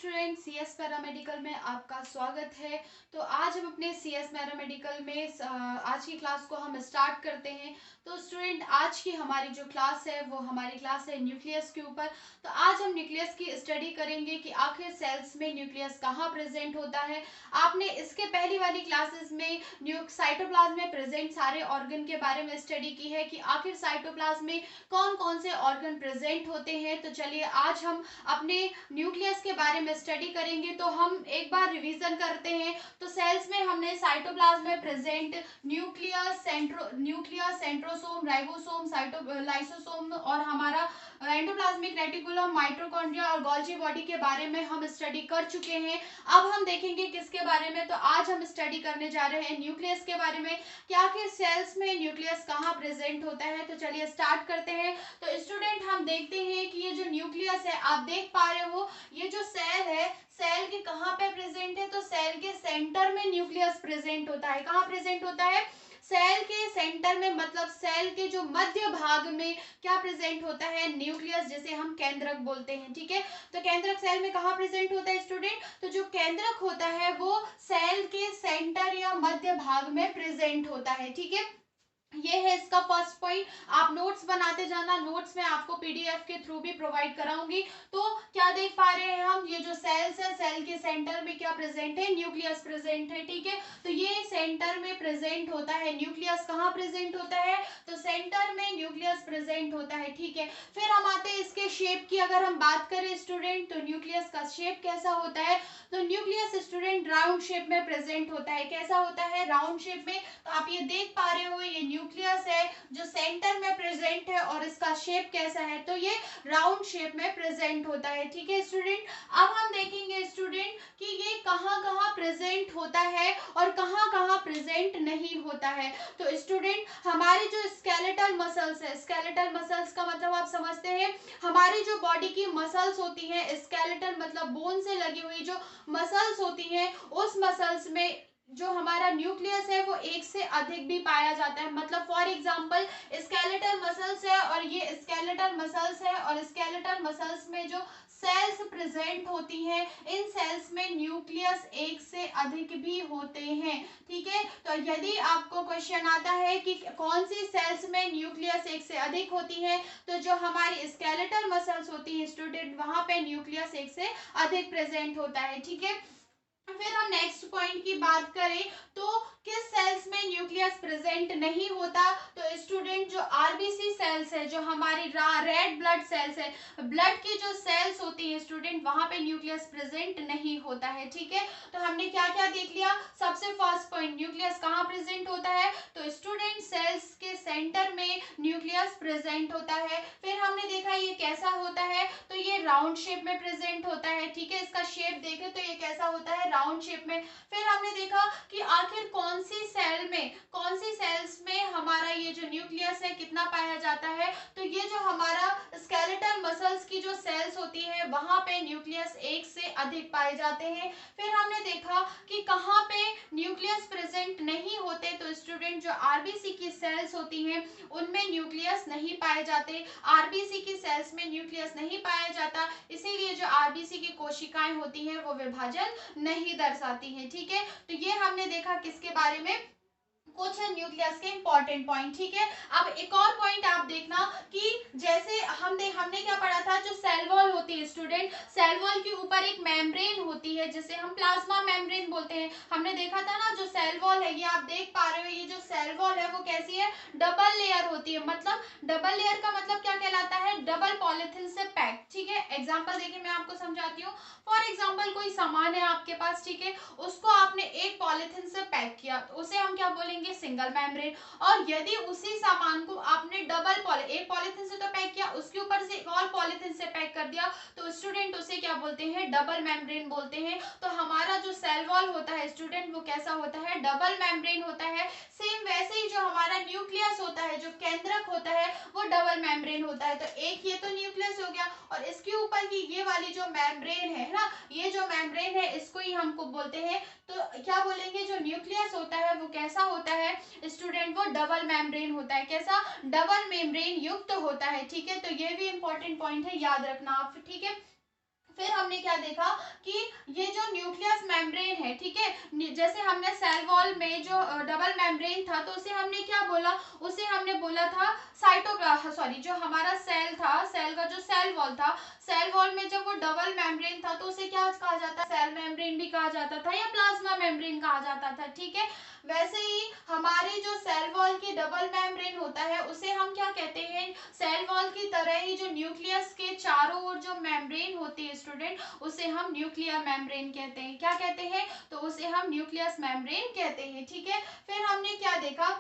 Student CS paramedical में आपका स्वागत है। तो आज हम अपने सीएस पैरामेडिकल में आज की क्लास को हम स्टार्ट करते हैं। तो स्टूडेंट आज की हमारी जो क्लास है वो हमारी क्लास है न्यूक्लियस के ऊपर। तो आज हम न्यूक्लियस की स्टडी करेंगे कि आखिर सेल्स में न्यूक्लियस कहाँ प्रेजेंट होता है। आपने इसके पहली वाली क्लासेस में साइटोप्लाज्म में प्रेजेंट सारे ऑर्गन के बारे में स्टडी की है कि आखिर साइटोप्लाज्म में कौन कौन से ऑर्गन प्रेजेंट होते हैं। तो चलिए आज हम अपने न्यूक्लियस के बारे में स्टडी करेंगे। तो हम एक बार रिवीजन करते हैं। तो सेल्स में हमने साइटोप्लाज्म में present nucleus, centrosome, ribosome, lysosome और हमारा एंडोप्लाज्मिक रेटिकुलम, माइटोकॉन्ड्रिया और गोल्जी बॉडी के बारे में हम स्टडी कर चुके हैं। अब हम देखेंगे किसके बारे में। तो आज हम स्टडी करने जा रहे हैं न्यूक्लियस के बारे में, क्या कि सेल्स में न्यूक्लियस कहाँ प्रेजेंट होता है। तो चलिए स्टार्ट करते हैं। तो स्टूडेंट हम देखते हैं कि ये जो न्यूक्लियस है आप देख पा रहे हो, ये जो सेल है, सेल के कहाँ पे प्रेजेंट है। तो सेल के सेंटर में न्यूक्लियस प्रेजेंट होता है। कहाँ प्रेजेंट होता है? सेल के सेंटर में, मतलब सेल के जो मध्य भाग में क्या प्रेजेंट होता है? न्यूक्लियस, जिसे हम केंद्रक बोलते हैं। ठीक है, तो केंद्रक सेल में कहाँ प्रेजेंट होता है स्टूडेंट? तो जो केंद्रक होता है वो सेल के सेंटर या मध्य भाग में प्रेजेंट होता है। ठीक है, ये है इसका फर्स्ट पॉइंट। आप नोट्स बनाते जाना, नोट्स में आपको पीडीएफ के थ्रू भी प्रोवाइड कराऊंगी। तो क्या देख पा रहे हैं हम, ये जो सेल्स है, सेल के सेंटर में क्या प्रेजेंट है? न्यूक्लियस प्रेजेंट है। ठीक है, तो ये सेंटर में प्रेजेंट होता है। न्यूक्लियस कहाँ प्रेजेंट होता है? तो सेंटर में न्यूक्लियस प्रेजेंट होता है। ठीक है, फिर हम आते हैं इसके शेप की। अगर हम बात करें स्टूडेंट, तो न्यूक्लियस का शेप कैसा होता है? तो न्यूक्लियस स्टूडेंट राउंड शेप में प्रेजेंट होता है। कैसा होता है? राउंड शेप में। तो आप ये देख पा रहे हो, ये न्यूक्लियस है जो सेंटर में प्रेजेंट है और इसका शेप कैसा है? तो ये राउंड शेप में प्रेजेंट होता है। ठीक है स्टूडेंट, अब हम देखेंगे स्टूडेंट कि ये कहाँ कहाँ प्रेजेंट होता है और कहाँ कहाँ प्रेजेंट नहीं होता है। तो स्टूडेंट हमारे जो स्केलेटल मसल्स है, स्केलेटल मसल्स का मतलब आप समझते हैं, हमारी जो बॉडी की मसल्स होती हैं, स्केलेटल मतलब बोन से लगी हुई जो मसल्स होती हैं, उस मसल्स में जो हमारा न्यूक्लियस है वो एक से अधिक भी पाया जाता है। मतलब फॉर एग्जांपल स्केलेटल मसल्स है और ये स्केलेटल मसल्स है, और स्केलेटल मसल्स में जो सेल्स प्रेजेंट होती हैं, इन सेल्स में न्यूक्लियस एक से अधिक भी होते हैं। ठीक है, तो यदि आपको क्वेश्चन आता है कि कौन सी सेल्स में न्यूक्लियस एक से अधिक होती है, तो जो हमारी स्केलेटल मसल्स होती है स्टूडेंट, वहां पे न्यूक्लियस एक से अधिक प्रेजेंट होता है। ठीक है, फिर हम नेक्स्ट पॉइंट की बात करें तो किस सेल्स में न्यूक्लियस प्रेजेंट नहीं होता। तो स्टूडेंट जो आरबीसी सेल्स है, जो हमारी रेड ब्लड सेल्स है, ब्लड की जो सेल्स होती है स्टूडेंट, वहां पे न्यूक्लियस प्रेजेंट नहीं होता है। ठीक है, तो हमने क्या क्या देख लिया। सबसे फर्स्ट पॉइंट, न्यूक्लियस कहाँ प्रेजेंट होता है? तो स्टूडेंट सेल्स के सेंटर में न्यूक्लियस प्रेजेंट होता है। फिर हमने देखा ये कैसा होता है, तो ये राउंड शेप में प्रेजेंट होता है। ठीक है, इसका शेप देखें तो ये कैसा होता है? राउंड शेप में। फिर हमने देखा कि आखिर कौन सी सेल में, कौन सी सेल्स में हमारा ये जो न्यूक्लियस है कितना पाया जाता है। तो ये जो हमारा स्केलेटल मसल्स की जो सेल्स होती है वहां पे न्यूक्लियस एक से अधिक पाए जाते हैं। फिर हमने देखा कि कहाँ पे न्यूक्लियस प्रेजेंट नहीं होते। तो स्टूडेंट जो आरबीसी की सेल्स होती हैं उनमें न्यूक्लियस नहीं पाए जाते। आरबीसी की सेल्स में न्यूक्लियस नहीं पाया जाता, इसीलिए जो आरबीसी की कोशिकाएं होती हैं वो विभाजन नहीं दर्शाती हैं। ठीक है, तो ये हमने देखा किसके बारे में, कुछ न्यूक्लियस के इंपॉर्टेंट पॉइंट। ठीक है, अब एक और पॉइंट आप देखना कि जैसे हमने क्या पढ़ा था, जो सेल वॉल होती है स्टूडेंट, सेल वॉल के ऊपर एक मेम्ब्रेन होती है जिसे हम प्लाज्मा मेम्ब्रेन बोलते हैं। हमने देखा था ना, जो सेल वॉल है, ये आप देख पा रहे हो, ये जो सेल वॉल है वो कैसी है? डबल लेयर होती है। मतलब डबल लेयर का मतलब क्या कहलाता है? डबल पॉलिथीन से पैक। ठीक है, एग्जाम्पल देखिए मैं आपको समझाती हूँ। फॉर एग्जाम्पल कोई सामान है आपके पास, ठीक है, उसको आपने एक पॉलिथीन से पैक किया, तो उसे हम क्या बोलेंगे? Single membrane. और यदि उसी सामान को आपने एक पॉलिथीन से तो पैक किया, उसके ऊपर से एक और पॉलिथीन से पैक कर दिया, तो स्टूडेंट उसे क्या बोलते हैं? डबल मेम्ब्रेन बोलते हैं। तो हमारा जो सेल वॉल होता है स्टूडेंट वो कैसा होता है? डबल मेम्ब्रेन होता है। सेम वैसे ही जो हमारा न्यूक्लियस होता है, जो केंद्रक होता है, वो डबल मेम्ब्रेन होता है। तो एक ये तो न्यूक्लियस हो गया, और इसके ऊपर की ये वाली जो मेम्ब्रेन है ना, ये जो मेम्ब्रेन है इसको ही हमको बोलते हैं, तो क्या बोलेंगे? जो न्यूक्लियस होता है वो कैसा होता है स्टूडेंट? वो डबल मेम्ब्रेन होता है। कैसा? डबल मेम्ब्रेन युक्त होता है। ठीक है, तो ये भी इंपॉर्टेंट पॉइंट है, याद रखना आप। ठीक है, फिर हमने क्या देखा कि ये जो न्यूक्लियस मेम्ब्रेन है, ठीक है, जैसे हमने सेल वॉल में जो डबल मेम्ब्रेन था तो उसे हमने क्या बोला, उसे हमने बोला था साइटोप्लाज्म, सॉरी, जो हमारा सेल था, सेल का जो सेल वॉल था, सेल वॉल में जब वो डबल मेम्ब्रेन था तो उसे क्या कहा जाता है, सेल मेम्ब्रेन भी कहा जाता था या प्लाज्मा मेम्ब्रेन कहा जाता था, ठीक है। वैसे ही हमारे जो सेल वॉल की डबल मेम्ब्रेन होता है उसे हम क्या कहते हैं, सेल वॉल की तरह ही जो न्यूक्लियस के चारों ओर जो मेम्ब्रेन होती है स्टूडेंट, उसे हम न्यूक्लियर मेम्ब्रेन कहते हैं। क्या कहते हैं, तो उसे हम न्यूक्लियस मेम्ब्रेन कहते हैं, ठीक है। फिर हमने क्या देखा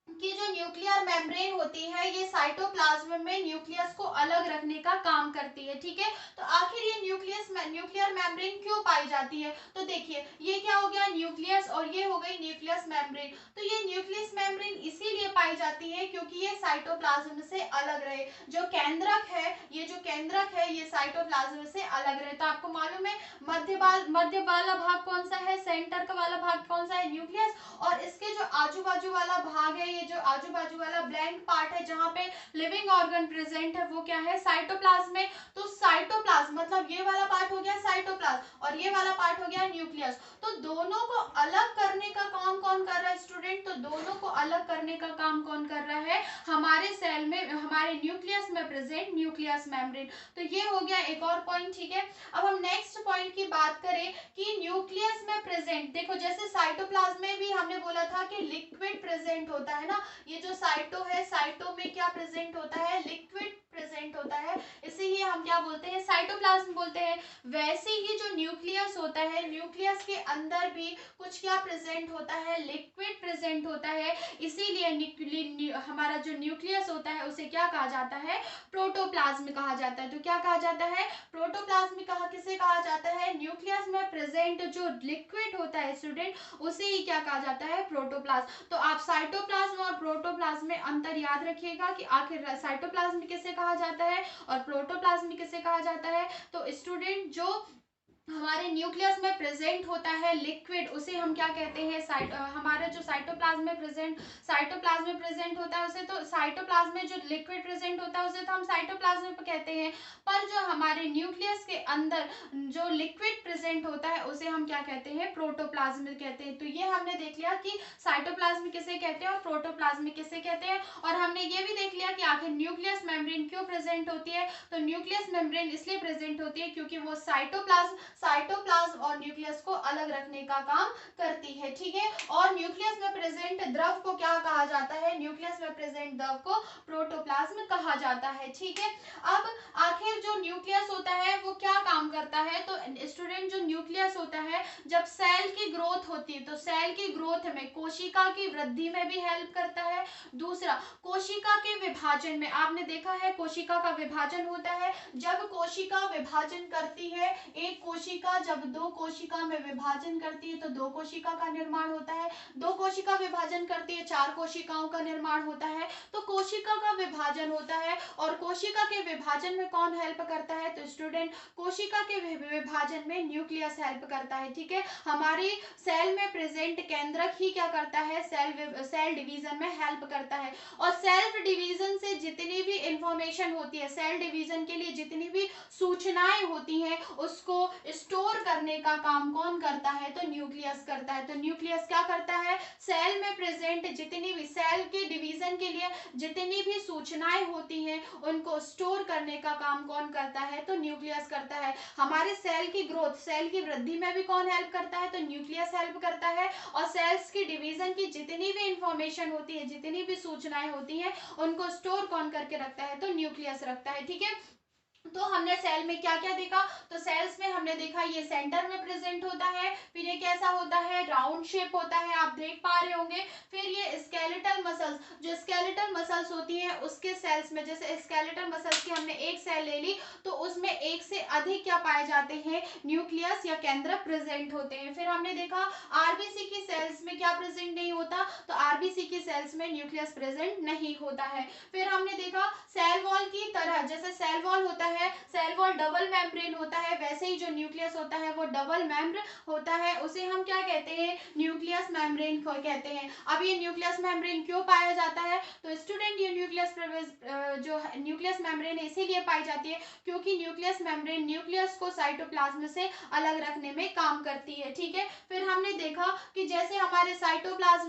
कि जो न्यूक्लियर मेम्ब्रेन होती है ये साइटोप्लाज्म में न्यूक्लियस को अलग रखने का काम करती है, ठीक है। तो आखिर ये न्यूक्लियर मेम्ब्रेन क्यों पाई जाती है, तो देखिए ये क्या हो गया, न्यूक्लियस, और ये हो गई न्यूक्लियस मेम्ब्रेन। तो ये न्यूक्लियस मेम्ब्रेन इसीलिए पाई जाती है क्योंकि ये साइटोप्लाज्म से अलग रहे, जो केंद्रक है, ये जो केंद्रक है ये साइटोप्लाज्म से अलग रहे। तो आपको मालूम है मध्य वाला भाग कौन सा है, सेंटर का वाला भाग कौन सा है, न्यूक्लियस, और इसके जो आजू बाजू वाला भाग है, ये जो आजू बाजू वाला ब्लैंक पार्ट है जहाँ पे लिविंग ऑर्गन प्रेजेंट है, वो क्या है, साइटोप्लाज्म में। तो साइटोप्लाज्म मतलब ये वाला पार्ट हो गया साइटोप्लाज्म और ये वाला पार्ट हो गया न्यूक्लियस। तो दोनों को अलग करने का काम कौन कर रहा है स्टूडेंट, तो दोनों को अलग करने का काम कौन कर रहा है, हमारे सेल में, हमारे न्यूक्लियस में प्रेजेंट न्यूक्लियस मेम्ब्रेन। तो ये हो गया एक और पॉइंट, ठीक है। अब हम नेक्स्ट पॉइंट की बात करें कि न्यूक्लियस में प्रेजेंट, देखो जैसे साइटोप्लाज्म में भी हमने बोला था कि लिक्विड प्रेजेंट होता है ना, ये जो साइटो है, साइटो में क्या प्रेजेंट होता है, लिक्विड प्रेजेंट होता है, इसे ही हम क्या बोलते हैं, साइटोप्लाज्म बोलते हैं। वैसे ही जो न्यूक्लियस होता है, न्यूक्लियस के अंदर भी कुछ क्या प्रेजेंट होता है, लिक्विड प्रेजेंट होता है, इसीलिए हमारा जो न्यूक्लियस होता है उसे क्या कहा जाता है, प्रोटोप्लाज्म कहा जाता है। तो क्या कहा जाता है, प्रोटोप्लाज्म कहा किसे कहा जाता है, न्यूक्लियस में प्रेजेंट जो लिक्विड होता है स्टूडेंट, उसे ही क्या कहा जाता है, प्रोटोप्लाज्म। तो आप साइटोप्लाज्म और प्रोटोप्लाज्म में अंतर याद रखिएगा कि आखिर साइटोप्लाज्म किसे कहा जाता है और प्रोटोप्लाज्म किसे कहा जाता है। तो स्टूडेंट जो हमारे न्यूक्लियस में प्रेजेंट होता है लिक्विड, उसे हम क्या कहते हैं, हमारे जो साइटोप्लाज्म में प्रेजेंट होता है उसे, तो साइटोप्लाज्म में जो लिक्विड प्रेजेंट होता है उसे तो हम साइटोप्लाज्म कहते हैं। पर जो हमारे न्यूक्लियस के अंदर जो लिक्विड प्रेजेंट होता है उसे हम क्या कहते हैं, प्रोटोप्लाज्म कहते हैं। तो ये हमने देख लिया कि साइटोप्लाज्म किसे कहते हैं और प्रोटोप्लाज्म किसे कहते हैं, और हमने ये भी देख लिया कि आखिर न्यूक्लियस मेम्ब्रेन क्यों प्रेजेंट होती है। तो न्यूक्लियस मेम्ब्रेन इसलिए प्रेजेंट होती है क्योंकि वो साइटोप्लाज्म और न्यूक्लियस को अलग रखने का काम करती है, ठीक है। और न्यूक्लियस में प्रेजेंट द्रव को क्या कहा जाता है, न्यूक्लियस में प्रेजेंट द्रव को प्रोटोप्लाज्म कहा जाता है, ठीक है। अब आखिर जो न्यूक्लियस होता है वो क्या काम करता है, तो स्टूडेंट जो न्यूक्लियस होता है जब सेल की ग्रोथ होती है तो सेल की ग्रोथ में, कोशिका की वृद्धि में भी हेल्प करता है। दूसरा, कोशिका के विभाजन में, आपने देखा है कोशिका का विभाजन होता है, जब कोशिका विभाजन करती है, एक कोशिका जब दो कोशिका में विभाजन करती है तो दो कोशिका का निर्माण होता है, दो कोशिका विभाजन करती है चार कोशिकाओं का निर्माण होता है। तो कोशिका का विभाजन होता है, और कोशिका के विभाजन में कौन हेल्प करता है, तो स्टूडेंट कोशिका के विभाजन में न्यूक्लियस हेल्प करता है, ठीक है। हमारी सेल में प्रेजेंट केंद्रक ही क्या करता है, सेल डिवीजन में हेल्प करता है। और सेल्फ डिवीजन से जितनी भी इंफॉर्मेशन होती है, सेल डिवीजन के लिए जितनी भी सूचनाएं होती हैं उसको स्टोर करने का काम कौन करता है, तो न्यूक्लियस करता है। तो न्यूक्लियस क्या करता है, सेल में प्रेजेंट जितनी भी, सेल के डिवीजन के लिए जितनी भी सूचनाएं होती हैं उनको स्टोर करने का काम कौन करता है, तो न्यूक्लियस करता है। हमारे सेल की ग्रोथ, सेल की वृद्धि में भी कौन हेल्प करता है, तो न्यूक्लियस हेल्प करता है। और सेल्स की डिवीजन की जितनी भी इंफॉर्मेशन होती है, जितनी भी सूचनाएं होती हैं उनको स्टोर कौन करके रखता है, तो न्यूक्लियस रखता है, ठीक है। तो हमने सेल में क्या क्या देखा, तो सेल्स में हमने देखा ये सेंटर में प्रेजेंट होता है, फिर ये कैसा होता है, राउंड शेप होता है, आप देख पा रहे होंगे। फिर ये स्केलेटल मसल्स, जो स्केलेटल मसल्स होती हैं उसके सेल्स में, जैसे स्केलेटल मसल्स की हमने एक सेल ले ली तो उसमें एक से अधिक क्या पाए जाते हैं, न्यूक्लियस या केंद्रक प्रेजेंट होते हैं। फिर हमने देखा आरबीसी की सेल्स में क्या प्रेजेंट नहीं होता, तो आरबीसी की सेल्स में न्यूक्लियस प्रेजेंट नहीं होता है। फिर हमने देखा सेल वॉल की तरह, जैसे सेल वॉल होता है है, सेल वॉल डबल मेम्ब्रेन होता है, वैसे ही जो न्यूक्लियस होता है वो डबल मेम्ब्र होता है, उसे हम क्या कहते हैं, न्यूक्लियस मेम्ब्रेन को कहते हैं। अब ये न्यूक्लियस मेम्ब्रेन क्यों पाया जाता है, तो स्टूडेंट ये जो न्यूक्लियस मेम्ब्रेन इसीलिए पाई जाती है क्योंकि न्यूक्लियस मेम्ब्रेन न्यूक्लियस को साइटोप्लाज्म से अलग रखने में काम करती है। ठीक है, फिर हमने देखा कि जैसे हमारे साइटोप्लाज्म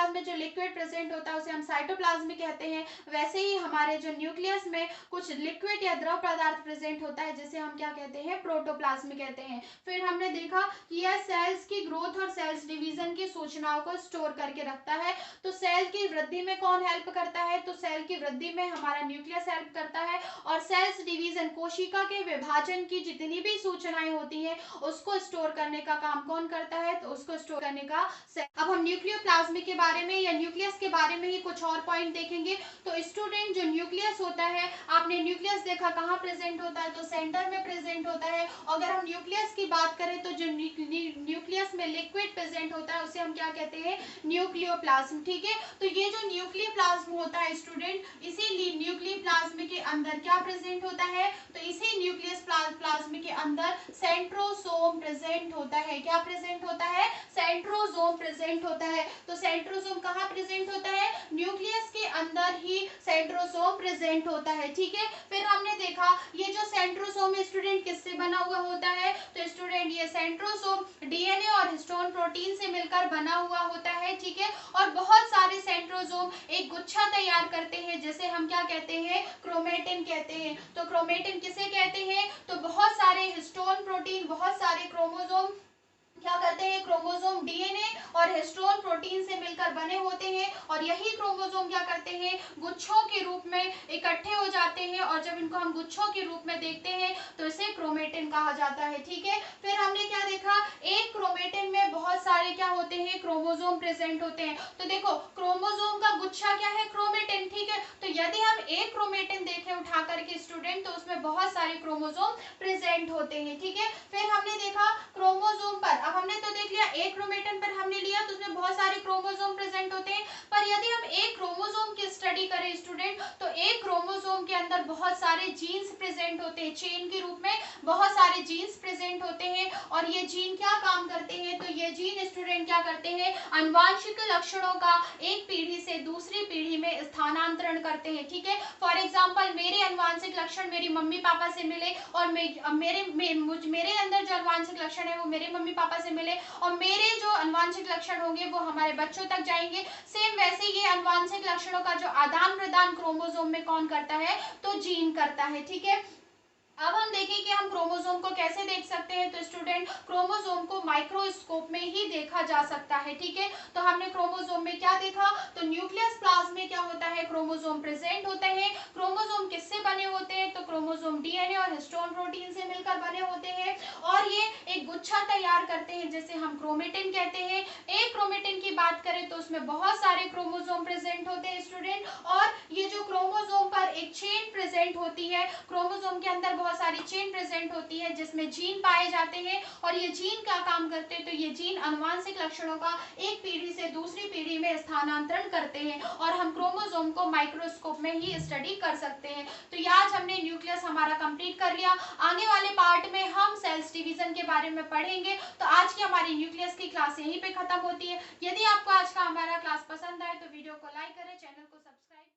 में जो लिक्विड प्रेजेंट होता है उसे हम साइटोप्लाज्म कहते हैं, वैसे ही हमारे जो न्यूक्लियस में कुछ लिक्विड या द्रव पदार्थ प्रेजेंट होता है जिसे हम क्या कहते हैं, प्रोटोप्लाज्म कहते हैं। फिर हमने देखा कि यह सेल्स की ग्रोथ और सेल्स डिवीजन की सूचनाओं को स्टोर करके रखता है। तो सेल की वृद्धि में कौन हेल्प करता है, तो सेल की वृद्धि में हमारा न्यूक्लियस हेल्प करता है, और सेल्स डिवीजन कोशिका के विभाजन की जितनी भी सूचनाएं होती हैं उसको स्टोर करने का काम कौन करता है, तो उसको स्टोर करने का अब हम न्यूक्लियोप्लाज्म के बारे में या न्यूक्लियस के बारे में ही कुछ और पॉइंट देखेंगे। तो स्टूडेंट जो न्यूक्लियस होता है, आपने न्यूक्लियस देखा कहाँ प्रेजेंट होता है, तो सेंटर में प्रेजेंट होता है। अगर हम न्यूक्लियस की बात करें तो जो न्यूक्लियस में लिक्विड प्रेजेंट होता है उसे हम क्या कहते हैं, न्यूक्लियोप्लाज्म। ठीक है, तो ये जो न्यूक्लियोप्लाज्म होता है स्टूडेंट, इसी न्यूक्लियोप्लाज्म के अंदर क्या प्रेजेंट होता है, तो इसी न्यूक्लियस प्लाज्म के अंदर सेंट्रोसोम प्रेजेंट होता है। क्या प्रेजेंट होता है, सेंट्रोसोम प्रेजेंट होता है। तो सेंट्रोसोम कहाँ प्रेजेंट होता है, न्यूक्लियस के अंदर ही सेंट्रोसोम प्रेजेंट होता है। ठीक है, फिर हमने देखा ये जो सेंट्रोसोम स्टूडेंट किससे बना हुआ होता है, तो स्टूडेंट ये सेंट्रोसोम डीएनए और हिस्टोन प्रोटीन से मिलकर बना हुआ होता है। ठीक है, और बहुत सारे सेंट्रोसोम एक गुच्छा तैयार करते हैं जिसे हम क्या कहते हैं, क्रोमेटिन कहते हैं। तो क्रोमेटिन किसे कहते हैं, तो बहुत सारे हिस्टोन प्रोटीन, बहुत सारे क्रोमोसोम क्या करते हैं, क्रोमोसोम डीएनए और हिस्टोन प्रोटीन से मिलकर बने होते हैं, और यही क्रोमोसोम क्या करते हैं, गुच्छों के रूप में इकट्ठे हो जाते हैं, और जब इनको हम गुच्छों के रूप में देखते हैं तो इसे क्रोमेटिन कहा जाता है। ठीक है, फिर हमने क्या देखा, एक क्रोमेटिन में बहुत सारे क्या होते हैं, क्रोमोसोम प्रेजेंट होते हैं। तो देखो क्रोमोसोम का गुच्छा क्या है, क्रोमेटिन। ठीक है, तो यदि हम एक क्रोमेटिन देखें उठा करके स्टूडेंट, तो उसमें बहुत सारे क्रोमोसोम प्रेजेंट होते हैं। ठीक है, फिर हमने देखा क्रोमोसोम पर, अब हमने तो देख लिया एक क्रोमेटिन पर हमने लिया तो उसमें बहुत सारे क्रोमोसोम प्रेजेंट होते हैं, पर यदि हम एक क्रोमोसोम की स्टडी करें स्टूडेंट, तो एक क्रोमोसोम के अंदर बहुत सारे जीन्स प्रेजेंट होते हैं, चेन के रूप में बहुत सारे जीन्स प्रेजेंट होते हैं, और ये जीन क्या काम करते हैं, तो ये जीन स्टूडेंट क्या करते हैं, आनुवांशिक लक्षणों का एक पीढ़ी से दूसरी पीढ़ी में स्थानांतरण करते हैं। ठीक है, फॉर एग्जाम्पल मेरे अनुवांशिक लक्षण मेरी मम्मी पापा से मिले, और मेरे अंदर जो अनुवांशिक लक्षण है वो मेरे मम्मी पापा से मिले, और मेरे जो अनुवांशिक लक्षण होंगे वो हमारे बच्चों तक जाएंगे। सेम वैसे ये अनुवांशिक लक्षणों का जो आदान प्रदान क्रोमोसोम में कौन करता है, तो जीन करता है। ठीक है, अब हम देखें कि हम क्रोमोसोम को कैसे देख सकते हैं, तो स्टूडेंट क्रोमोसोम को माइक्रोस्कोप में ही देखा जा सकता है। ठीक है, तो हमने क्रोमोसोम में क्या देखा, तो न्यूक्लियस प्लाज्म में क्या होता है, क्रोमोसोम प्रेजेंट होते हैं। क्रोमोसोम किससे बने होते हैं, तो क्रोमोसोम डीएनए और हिस्टोन प्रोटीन से मिलकर बने होते हैं, और ये एक गुच्छा तैयार करते हैं जिसे हम क्रोमेटिन कहते हैं। एक क्रोमेटिन की बात करें तो उसमें बहुत सारे क्रोमोसोम प्रेजेंट होते हैं स्टूडेंट, और ये जो क्रोमोसोम पर एक चेन प्रेजेंट होती है, क्रोमोसोम के अंदर बहुत सारी चेन प्रेजेंट होती है जिसमें जीन पाए जाते हैं, और ये जीन क्या काम करते हैं, तो ये जीन आनुवांशिक लक्षणों का एक पीढ़ी से दूसरी पीढ़ी में स्थानांतरण करते हैं, और हम क्रोमोसोम को माइक्रोस्कोप में ही स्टडी कर सकते हैं। तो ये आज हमने न्यूक्लियस हमारा कंप्लीट कर लिया। आगे वाले पार्ट में हम सेल्स डिवीजन के बारे में पढ़ेंगे। तो आज की हमारी न्यूक्लियस की क्लास यहीं पे खत्म होती है। यदि आपको आज का हमारा क्लास पसंद आए तो वीडियो को लाइक करें, चैनल को सब्सक्राइब